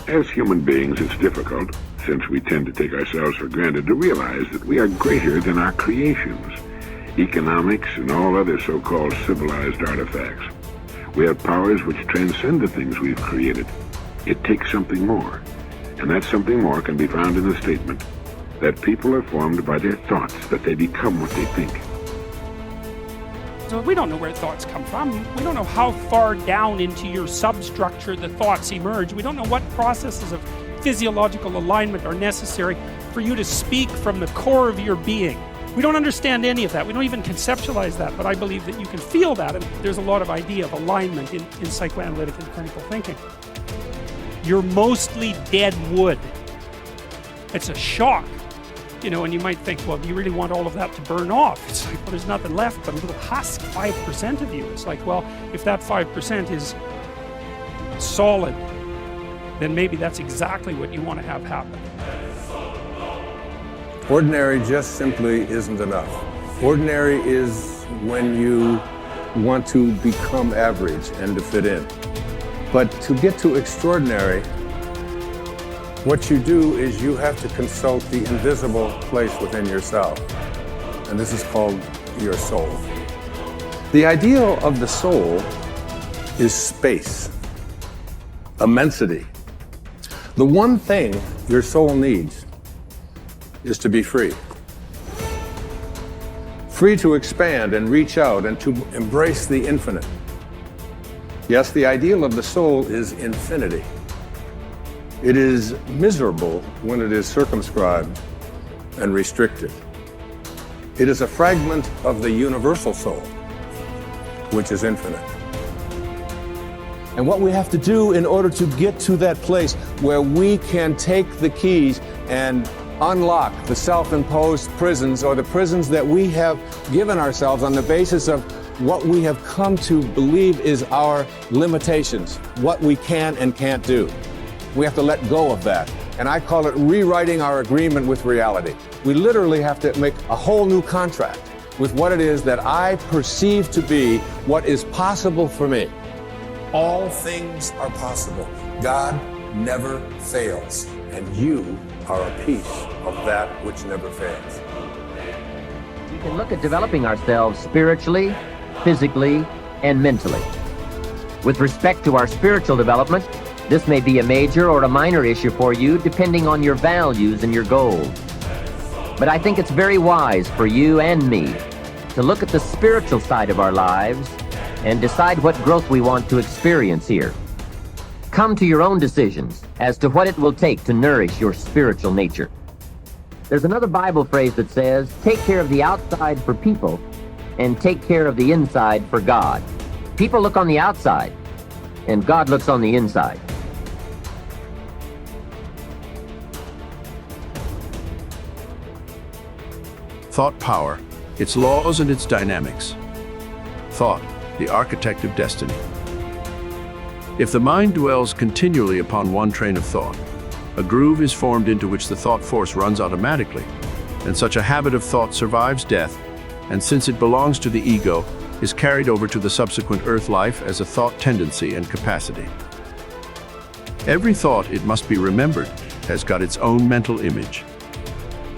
As human beings, it's difficult, since we tend to take ourselves for granted, to realize that we are greater than our creations, economics, and all other so-called civilized artifacts. We have powers which transcend the things we've created. It takes something more, and that something more can be found in the statement that people are formed by their thoughts, that they become what they think. So we don't know where thoughts come from. We don't know how far down into your substructure the thoughts emerge. We don't know what processes of physiological alignment are necessary for you to speak from the core of your being. We don't understand any of that. We don't even conceptualize that, but I believe that you can feel that, and there's a lot of idea of alignment in psychoanalytic and clinical thinking. You're mostly dead wood. It's a shock. And you might think, well, do you really want all of that to burn off? It's like, well, there's nothing left but a little husk, 5% of you. It's like, well, if that 5% is solid, then maybe that's exactly what you want to have happen. Ordinary just simply isn't enough. Ordinary is when you want to become average and to fit in. But to get to extraordinary, what you do is you have to consult the invisible place within yourself. And this is called your soul. The ideal of the soul is space, immensity. The one thing your soul needs is to be free. Free to expand and reach out and to embrace the infinite. Yes, the ideal of the soul is infinity. It is miserable when it is circumscribed and restricted. It is a fragment of the universal soul, which is infinite. And what we have to do in order to get to that place where we can take the keys and unlock the self-imposed prisons, or the prisons that we have given ourselves on the basis of what we have come to believe is our limitations, what we can and can't do. We have to let go of that. And I call it rewriting our agreement with reality. We literally have to make a whole new contract with what it is that I perceive to be what is possible for me. All things are possible. God never fails, and you are a piece of that which never fails. We can look at developing ourselves spiritually, physically, and mentally. With respect to our spiritual development, this may be a major or a minor issue for you, depending on your values and your goals. But I think it's very wise for you and me to look at the spiritual side of our lives and decide what growth we want to experience here. Come to your own decisions as to what it will take to nourish your spiritual nature. There's another Bible phrase that says, take care of the outside for people and take care of the inside for God. People look on the outside and God looks on the inside. Thought power, its laws and its dynamics. Thought, the architect of destiny. If the mind dwells continually upon one train of thought, a groove is formed into which the thought force runs automatically, and such a habit of thought survives death, and since it belongs to the ego, is carried over to the subsequent earth life as a thought tendency and capacity. Every thought, it must be remembered, has got its own mental image.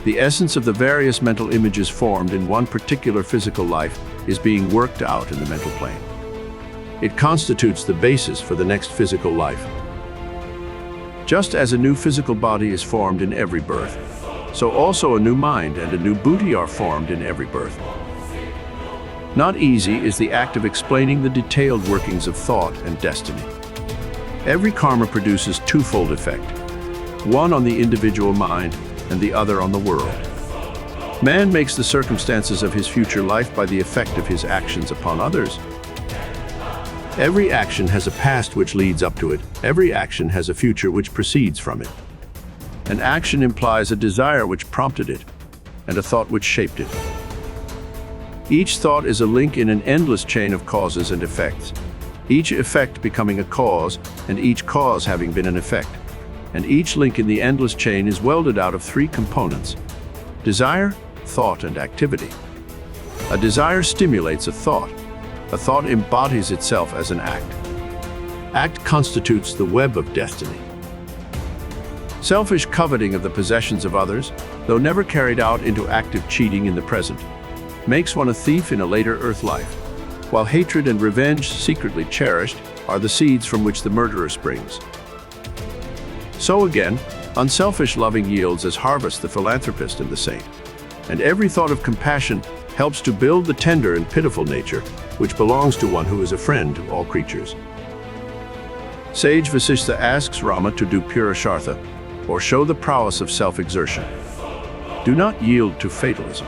The essence of the various mental images formed in one particular physical life is being worked out in the mental plane. It constitutes the basis for the next physical life. Just as a new physical body is formed in every birth, so also a new mind and a new booty are formed in every birth. Not easy is the act of explaining the detailed workings of thought and destiny. Every karma produces twofold effect, one on the individual mind and the other on the world. Man makes the circumstances of his future life by the effect of his actions upon others. Every action has a past which leads up to it. Every action has a future which proceeds from it. An action implies a desire which prompted it, and a thought which shaped it. Each thought is a link in an endless chain of causes and effects, each effect becoming a cause, and each cause having been an effect. And each link in the endless chain is welded out of three components: desire, thought, and activity. A desire stimulates a thought. A thought embodies itself as an act. Act constitutes the web of destiny. Selfish coveting of the possessions of others, though never carried out into active cheating in the present, makes one a thief in a later earth life, while hatred and revenge secretly cherished are the seeds from which the murderer springs. So again, unselfish loving yields as harvest the philanthropist and the saint, and every thought of compassion helps to build the tender and pitiful nature which belongs to one who is a friend to all creatures. Sage Vasishtha asks Rama to do Purushartha, or show the prowess of self-exertion. Do not yield to fatalism.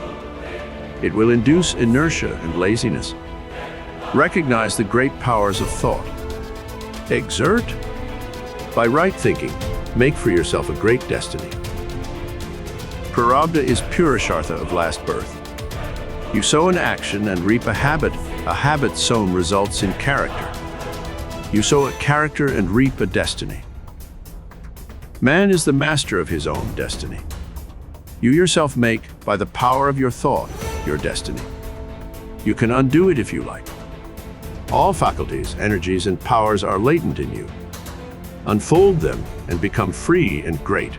It will induce inertia and laziness. Recognize the great powers of thought. Exert. By right thinking, make for yourself a great destiny. Prarabdha is Purushartha of last birth. You sow an action and reap a habit. A habit sown results in character. You sow a character and reap a destiny. Man is the master of his own destiny. You yourself make, by the power of your thought, your destiny. You can undo it if you like. All faculties, energies, and powers are latent in you. Unfold them and become free and great.